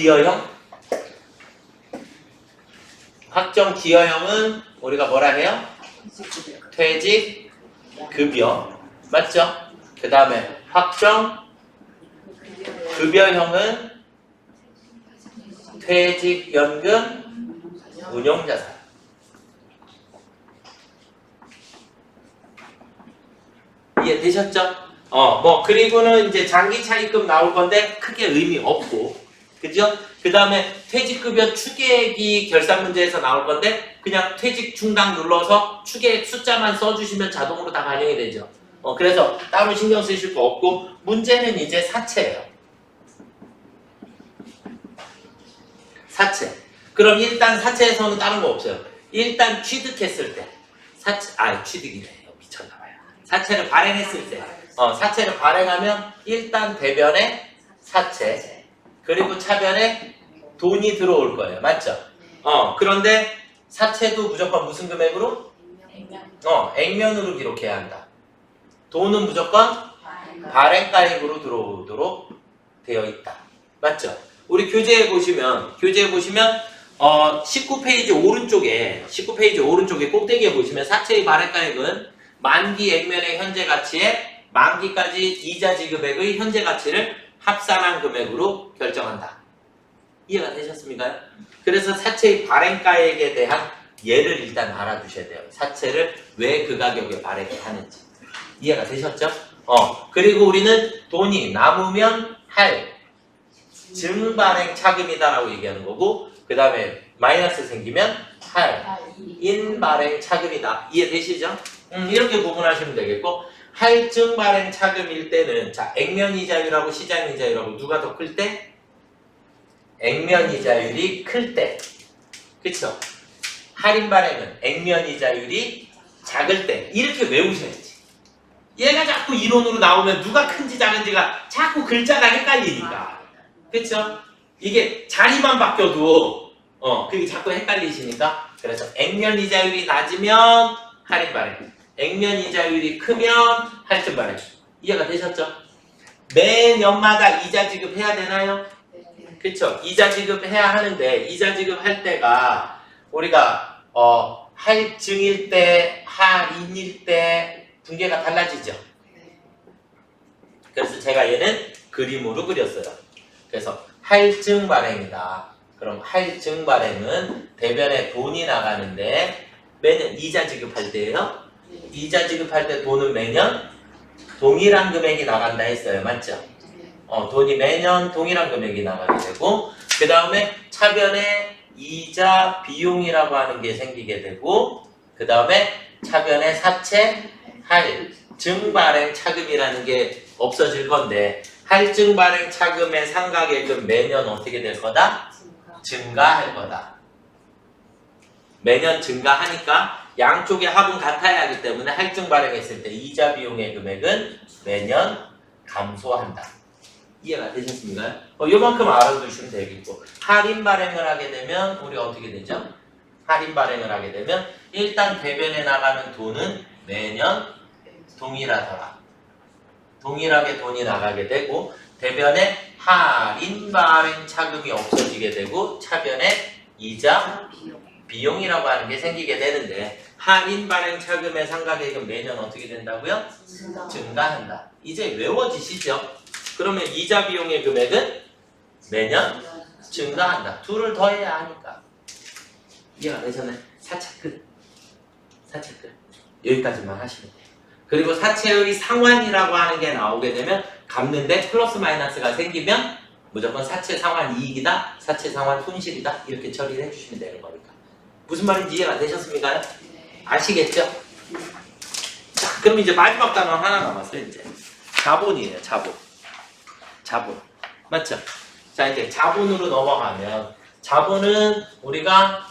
기여형은 우리가 뭐라 해요? 퇴직급여 맞죠? 그 다음에 확정 급여형은 퇴직연금 운용자산. 이해되셨죠? 그리고는 이제 장기 차입금 나올 건데 크게 의미 없고, 그죠? 그 다음에 퇴직급여 추계액이 결산 문제에서 나올 건데 그냥 퇴직 중단 눌러서 추계액 숫자만 써주시면 자동으로 다 반영이 되죠. 그래서 따로 신경 쓰실 거 없고, 문제는 이제 사채예요. 사채. 그럼 일단 사채에서는 다른 거 없어요. 일단 취득했을 때, 취득이래요. 미쳤나봐요. 사채를 발행했을 때, 사채를 발행하면 일단 대변에 사채, 그리고 차변에 돈이 들어올 거예요. 맞죠? 그런데 사채도 무조건 무슨 금액으로? 액면으로 기록해야 한다. 돈은 무조건 발행가액으로 들어오도록 되어 있다. 맞죠? 우리 교재에 보시면 19페이지 오른쪽에 꼭대기에 보시면 사채의 발행가액은 만기 액면의 현재 가치에 만기까지 이자 지급액의 현재 가치를 합산한 금액으로 결정한다. 이해가 되셨습니까? 그래서 사채의 발행가액에 대한 예를 일단 알아두셔야 돼요. 사채를 왜 그 가격에 발행을 하는지. 이해가 되셨죠? 그리고 우리는 돈이 남으면 할 증발행 차금이다라고 얘기하는 거고, 그 다음에 마이너스 생기면 할 인발행 차금이다. 이해되시죠? 이렇게 구분하시면 되겠고, 할증 발행 차금일 때는 액면 이자율하고 시장 이자율하고 누가 더 클 때? 액면 이자율이 클 때. 그쵸? 할인 발행은 액면 이자율이 작을 때. 이렇게 외우셔야지. 얘가 자꾸 이론으로 나오면 누가 큰지 작은지가 자꾸 글자가 헷갈리니까. 그쵸? 이게 자리만 바뀌어도 그게 자꾸 het갈리시니까. 그래서 액면 이자율이 낮으면 할인 발행, 액면 이자율이 크면 할증 발행. 이해가 되셨죠? 매년마다 이자 지급해야 되나요? 그쵸? 이자 지급해야 하는데, 이자 지급할 때가 우리가 할증일 때, 할인일 때 분계가 달라지죠? 그래서 제가 얘는 그림으로 그렸어요. 그래서 할증 발행이다. 그럼 할증 발행은 대변에 돈이 나가는데 매년 이자 지급할 때예요. 이자 지급할 때 돈은 매년 동일한 금액이 나간다 했어요. 맞죠? 돈이 매년 동일한 금액이 나가게 되고, 그 다음에 차변에 이자 비용이라고 하는 게 생기게 되고, 그 다음에 차변에 사채 할증 발행 차금이라는 게 없어질 건데, 할증 발행 차금의 상각액은 매년 어떻게 될 거다? 증가할 거다. 매년 증가하니까 양쪽의 합은 같아야 하기 때문에 할증 발행했을 때 이자 비용의 금액은 매년 감소한다. 이해가 되셨습니까? 요만큼 알아두시면 되겠고, 할인 발행을 하게 되면 우리 어떻게 되죠? 할인 발행을 하게 되면 일단 대변에 나가는 돈은 매년 동일하더라. 동일하게 돈이 나가게 되고, 대변에 할인 발행 차금이 없어지게 되고, 차변에 이자 비용이라고 하는 게 생기게 되는데, 할인 발행 차금의 상각액은 매년 어떻게 된다고요? 증가한다. 이제 외워지시죠? 그러면 이자 비용의 금액은 매년 증가한다. 둘을 더해야 하니까. 이해가 되셨나요? 사채 끝. 사채 끝. 여기까지만 하시면 돼요. 그리고 사채의 상환이라고 하는 게 나오게 되면 갚는데 플러스 마이너스가 생기면 무조건 사채 상환 이익이다, 사채 상환 손실이다, 이렇게 처리를 해주시면 되는 거니까. 무슨 말인지 이해가 되셨습니까? 아시겠죠? 자, 그럼 이제 마지막 단어 하나 남았어요. 이제 자본이에요. 자본. 자본. 맞죠? 자, 이제 자본으로 넘어가면, 자본은 우리가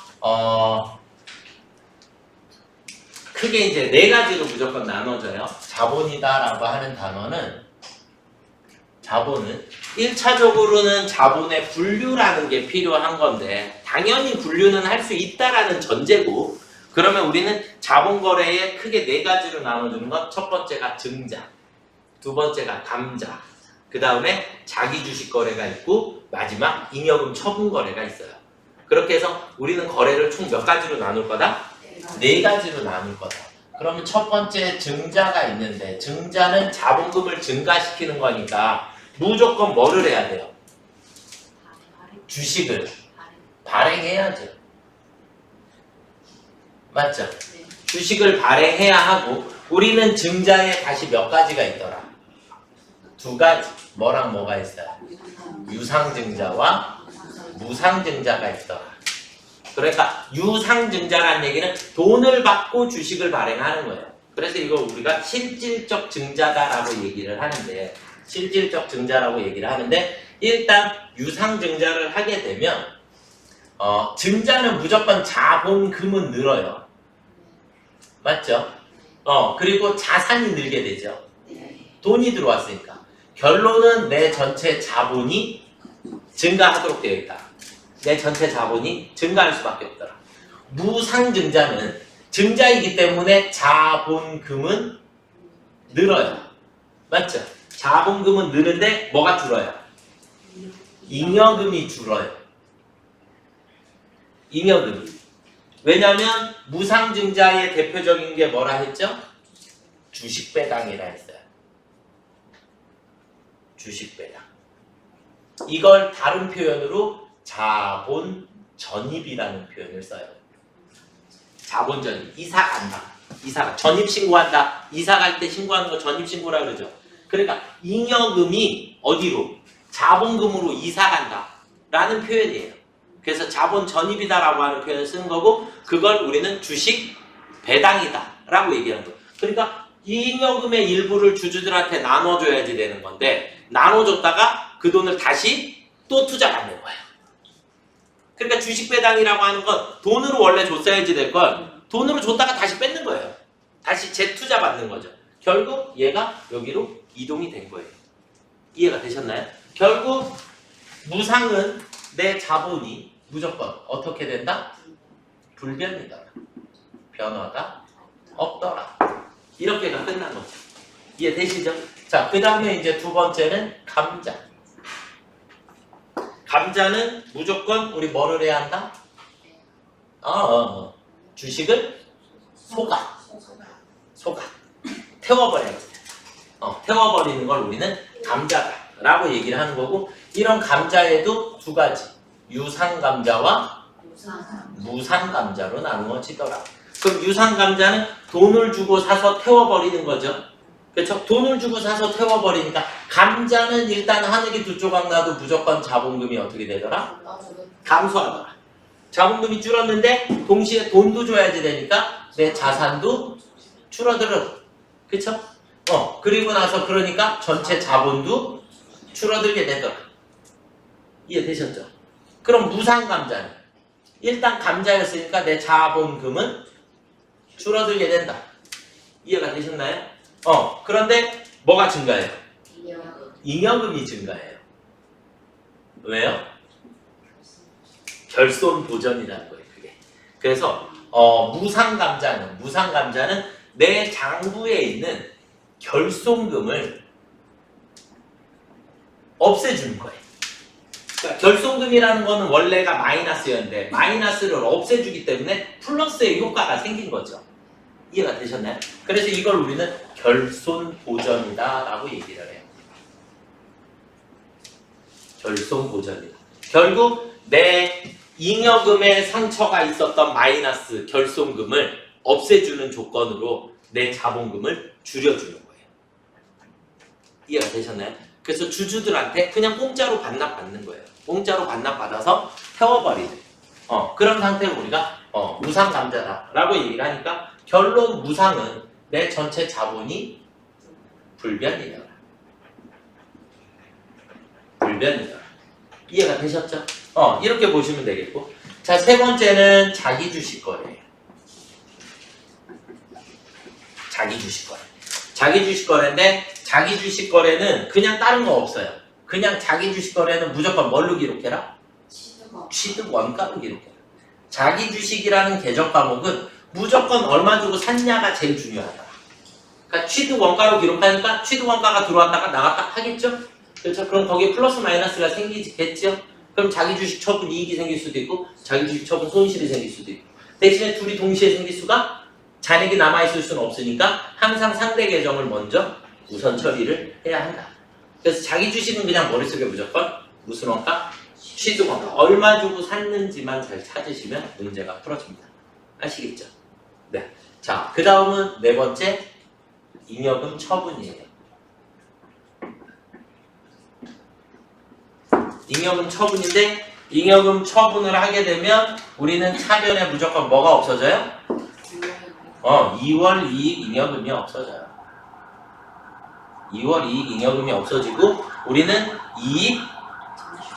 크게 이제 네 가지로 무조건 나눠져요. 자본이다라고 하는 단어는, 자본은 1차적으로는 자본의 분류라는 게 필요한 건데, 당연히 분류는 할 수 있다라는 전제고, 그러면 우리는 자본 거래에 크게 네 가지로 나눠주는 건, 첫 번째가 증자, 두 번째가 감자, 그 다음에 자기 주식 거래가 있고, 마지막 잉여금 처분 거래가 있어요. 그렇게 해서 우리는 거래를 총 몇 가지로 나눌 거다? 네 가지로 나눌 거다. 그러면 첫 번째 증자가 있는데, 증자는 자본금을 증가시키는 거니까 무조건 뭐를 해야 돼요? 주식을 발행해야죠. 맞죠? 네. 주식을 발행해야 하고 우리는 증자에 다시 몇 가지가 있더라? 두 가지. 뭐랑 뭐가 있어요? 유상증자와 무상증자가 있더라. 그러니까 유상증자라는 얘기는 돈을 받고 주식을 발행하는 거예요. 그래서 이거 우리가 실질적 증자다라고 얘기를 하는데 실질적 증자라고 얘기를 하는데 일단 유상증자를 하게 되면 증자는 무조건 자본금은 늘어요. 맞죠? 그리고 자산이 늘게 되죠. 돈이 들어왔으니까. 결론은 내 전체 자본이 증가하도록 되어 있다. 내 전체 자본이 증가할 수밖에 없더라. 무상증자는 증자이기 때문에 자본금은 늘어요. 맞죠? 자본금은 느는데 뭐가 줄어요? 잉여금이 줄어요. 잉여금이. 왜냐하면 무상증자의 대표적인 게 뭐라 했죠? 주식배당이라 했어요. 주식배당. 이걸 다른 표현으로 자본전입이라는 표현을 써요. 자본전입. 이사 간다. 이사가 전입 신고한다. 이사 갈 때 신고하는 거 전입 신고라 그러죠. 그러니까 잉여금이 어디로? 자본금으로 이사 간다. 라는 표현이에요. 그래서 자본전입이다라고 하는 표현을 쓰는 거고 그걸 우리는 주식 배당이다 라고 얘기하는 거예요. 그러니까 잉여금의 일부를 주주들한테 나눠줘야지 되는 건데 나눠줬다가 그 돈을 다시 또 투자받는 거예요. 그러니까 주식 배당이라고 하는 건 돈으로 원래 줬어야지 될 걸 돈으로 줬다가 다시 뺏는 거예요. 다시 재투자 받는 거죠. 결국 얘가 여기로 이동이 된 거예요. 이해가 되셨나요? 결국 무상은 내 자본이 무조건 어떻게 된다? 불변이더라. 변화가 없더라. 이렇게가 끝난 거죠. 이해되시죠? 자, 그 다음에 이제 두 번째는 감자. 감자는 무조건 우리 뭐를 해야 한다? 주식을 소각. 태워버려야지. 태워버리는 걸 우리는 감자다라고 얘기를 하는 거고 이런 감자에도 두 가지. 유상감자와 무상감자로 나누어지더라. 그럼 유상감자는 돈을 주고 사서 태워버리는 거죠. 그렇죠? 돈을 주고 사서 태워버리니까 감자는 일단 하늘이 두 조각 나도 무조건 자본금이 어떻게 되더라? 감소하더라. 자본금이 줄었는데 동시에 돈도 줘야지 되니까 내 자산도 줄어들어. 그렇죠? 그리고 나서 그러니까 전체 자본도 줄어들게 되더라. 이해되셨죠? 그럼 무상감자는 일단 감자였으니까 내 자본금은 줄어들게 된다. 이해가 되셨나요? 그런데 뭐가 증가해요? 잉여금이 증가해요. 왜요? 결손 보전이라는 거예요. 그게. 그래서 무상감자는 내 장부에 있는 결손금을 없애주는 거예요. 그러니까 결손금이라는 거는 원래가 마이너스였는데 마이너스를 없애주기 때문에 플러스의 효과가 생긴 거죠. 이해가 되셨나요? 그래서 이걸 우리는 결손 보전이다 라고 얘기를 해요. 결손 보전이다. 결국 내 잉여금에 상처가 있었던 마이너스 결손금을 없애주는 조건으로 내 자본금을 줄여주는 거예요. 이해가 되셨나요? 그래서 주주들한테 그냥 공짜로 반납받는 거예요. 공짜로 반납받아서 태워버리는 그런 상태를 우리가 무상감자다라고 얘기를 하니까 결론 무상은 내 전체 자본이 불변이더라. 불변이더라. 이해가 되셨죠? 이렇게 보시면 되겠고 자, 세 번째는 자기주식거래예요. 자기주식거래인데 자기주식거래는 그냥 다른 거 없어요. 그냥 자기주식거래는 무조건 뭘로 기록해라? 취득 원가로 기록해라. 자기주식이라는 개적 과목은 무조건 얼마 주고 샀냐가 제일 중요하다. 그러니까 취득 원가로 기록하니까 취득 원가가 들어왔다가 나갔다 하겠죠? 그렇죠? 그럼 거기에 플러스 마이너스가 생기겠죠? 그럼 자기주식 처분 이익이 생길 수도 있고 자기주식 처분 손실이 생길 수도 있고 대신에 둘이 동시에 생길 수가 잔액이 남아있을 수는 없으니까 항상 상대 계정을 먼저 우선 처리를 해야 한다. 그래서 자기 주식은 그냥 머릿속에 무조건 무슨 원가? 시드원가. 얼마 주고 샀는지만 잘 찾으시면 문제가 풀어집니다. 아시겠죠? 네. 자, 그 다음은 네 번째, 잉여금 처분이에요. 잉여금 처분인데, 잉여금 처분을 하게 되면 우리는 차변에 무조건 뭐가 없어져요? 2월 이익 잉여금이 없어져요. 2월 이익 잉여금이 없어지고 우리는 이익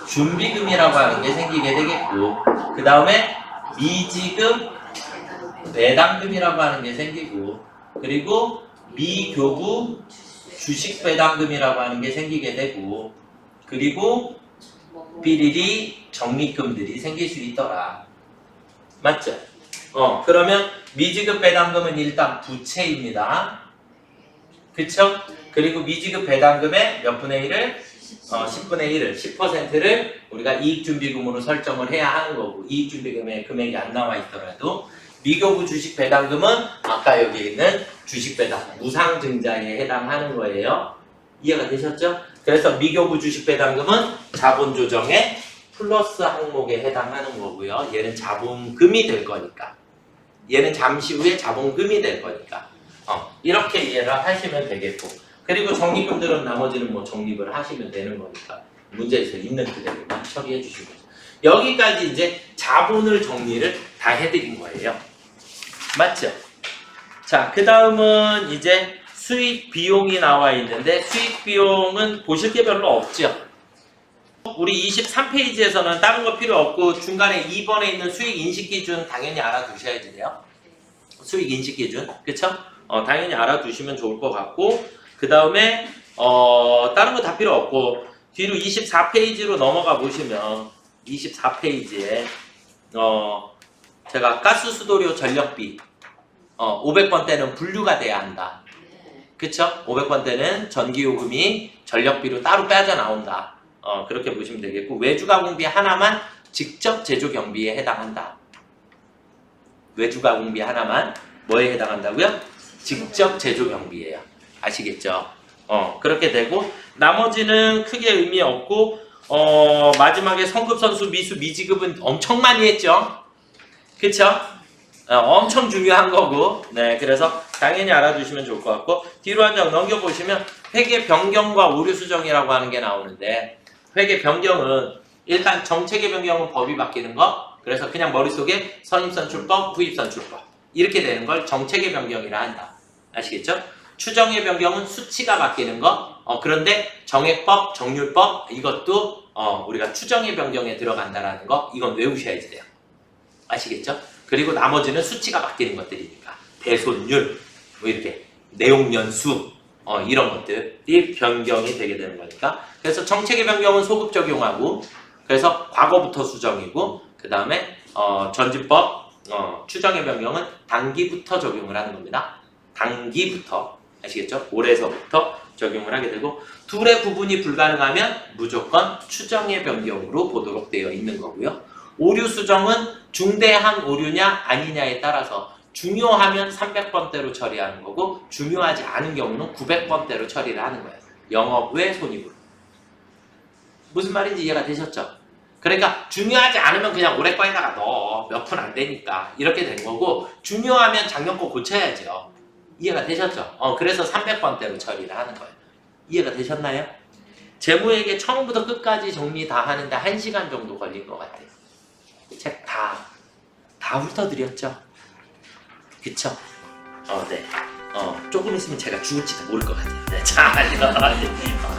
준비금이라고 하는 게 생기게 되겠고, 그 다음에 미지급 배당금이라고 하는 게 생기고, 그리고 미교부 주식 배당금이라고 하는 게 생기게 되고, 그리고 삐리리 적립금들이 생길 수 있더라. 맞죠? 그러면 미지급 배당금은 일단 부채입니다. 그쵸? 그리고 미지급 배당금의 몇 분의 1을 10분의 1을 10%를 우리가 이익준비금으로 설정을 해야 하는 거고, 이익준비금의 금액이 안 나와 있더라도 미교부 주식 배당금은 아까 여기 있는 주식 배당 무상증자에 해당하는 거예요. 이해가 되셨죠? 그래서 미교부 주식 배당금은 자본 조정의 플러스 항목에 해당하는 거고요. 얘는 자본금이 될 거니까. 얘는 잠시 후에 자본금이 될 거니까. 이렇게 이해를 하시면 되겠고. 그리고 적립금들은 나머지는 뭐 적립을 하시면 되는 거니까 문제에서 있는 그대로만 처리해 주시면 되죠. 여기까지 이제 자본을 정리를 다 해드린 거예요. 맞죠? 자, 그 다음은 이제 수익 비용이 나와 있는데, 수익 비용은 보실 게 별로 없죠. 우리 23페이지에서는 다른 거 필요 없고 중간에 2번에 있는 수익 인식 기준 당연히 알아두셔야 돼요. 수익 인식 기준, 그쵸? 당연히 알아두시면 좋을 것 같고, 그 다음에 다른 거 다 필요 없고 뒤로 24페이지로 넘어가 보시면 24페이지에 제가 가스 수도료 전력비 500번 때는 분류가 돼야 한다. 그쵸? 500번 때는 전기요금이 전력비로 따로 빠져나온다. 그렇게 보시면 되겠고, 외주가공비 하나만 직접 제조경비에 해당한다. 외주가공비 하나만 뭐에 해당한다고요? 직접 제조경비예요. 아시겠죠? 그렇게 되고, 나머지는 크게 의미 없고, 마지막에 성급선수 미수 미지급은 엄청 많이 했죠? 그쵸? 엄청 중요한 거고, 네, 그래서 당연히 알아두시면 좋을 것 같고, 뒤로 한 장 넘겨보시면 회계 변경과 오류 수정이라고 하는 게 나오는데, 회계 변경은 일단 정책의 변경은 법이 바뀌는 거, 그래서 그냥 머릿속에 선입선출법, 후입선출법 이렇게 되는 걸 정책의 변경이라 한다. 아시겠죠? 추정의 변경은 수치가 바뀌는 거, 그런데 정액법, 정률법 이것도 우리가 추정의 변경에 들어간다라는 거, 이건 외우셔야지 돼요. 아시겠죠? 그리고 나머지는 수치가 바뀌는 것들이니까 배손율, 뭐 이렇게 내용연수 이런 것들이 변경이 되게 되는 거니까. 그래서 정책의 변경은 소급 적용하고, 그래서 과거부터 수정이고, 그 다음에 전지법 추정의 변경은 단기부터 적용을 하는 겁니다. 단기부터, 아시겠죠? 올해서부터 적용을 하게 되고, 둘의 구분이 불가능하면 무조건 추정의 변경으로 보도록 되어 있는 거고요. 오류 수정은 중대한 오류냐 아니냐에 따라서 중요하면 300번대로 처리하는 거고, 중요하지 않은 경우는 900번대로 처리를 하는 거예요. 영업 외 손익으로. 무슨 말인지 이해가 되셨죠? 그러니까 중요하지 않으면 그냥 올해 거에다가 넣어. 몇 푼 안 되니까. 이렇게 된 거고, 중요하면 작년 거 고쳐야죠. 이해가 되셨죠? 그래서 300번대로 처리를 하는 거예요. 이해가 되셨나요? 재무회계 처음부터 끝까지 정리 다 하는데 1시간 정도 걸린 것 같아요. 책 다 훑어드렸죠? 그쵸? 네. 조금 있으면 제가 죽을지도 모를 것 같아요. 네, 자,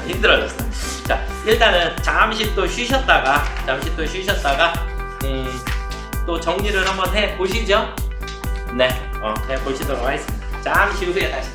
힘들어졌어요. 자, 일단은 잠시 또 쉬셨다가 또 정리를 한번 해보시죠. 네, 해보시도록 하겠습니다. 잠시 후에 다시.